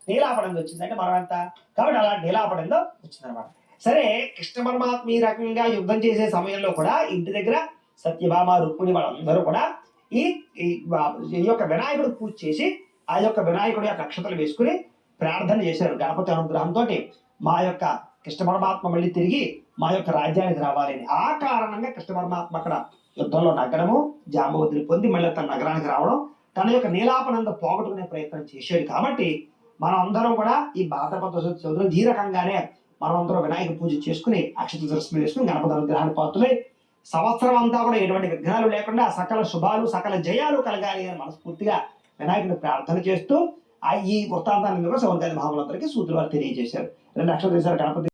నీలాపడంగా వచ్చిందంటే మనం ఎంత, కాబట్టి అలా నీలాపడంలో వచ్చిందనమాట. సరే, కృష్ణ పరమాత్మ ఈ రకంగా యుద్ధం చేసే సమయంలో కూడా ఇంటి దగ్గర సత్యభామ రుక్మిణి వాళ్ళందరూ కూడా ఈ యొక్క వినాయకుడు పూజ చేసి ఆ యొక్క వినాయకుడి యొక్క అక్షతలు వేసుకుని ప్రార్థన చేశారు. గణపతి అనుగ్రహంతో మా యొక్క కృష్ణ పరమాత్మ మళ్ళీ తిరిగి మా యొక్క రాజ్యానికి రావాలని. ఆ కారణంగా కృష్ణ పరమాత్మ అక్కడ యుద్ధంలో నగరము జాంబవతిని పొంది మళ్ళీ తన నగరానికి రావడం, తన యొక్క నీలాపనంద పోగొట్టుకునే ప్రయత్నం చేశాడు. కాబట్టి మనం అందరం కూడా ఈ భాద్రపద చదువులో ఈ రకంగానే మనం అందరం వినాయక పూజ చేసుకుని అక్షత దర్శనం చేసుకుని గణపతి అనుగ్రహాన్ని పాత్రలై సంవత్సరం అంతా కూడా ఎటువంటి విఘ్నాలు లేకుండా సకల శుభాలు సకల జయాలు కలగాలి అని మనస్ఫూర్తిగా వినాయకుడిని ప్రార్థన చేస్తూ ఈ వృత్తాంతాన్ని కూడా సౌందర్య భావనందరికీ సూత్రులు వారు తెలియజేశారు. 2 అక్షరాలు గణపతి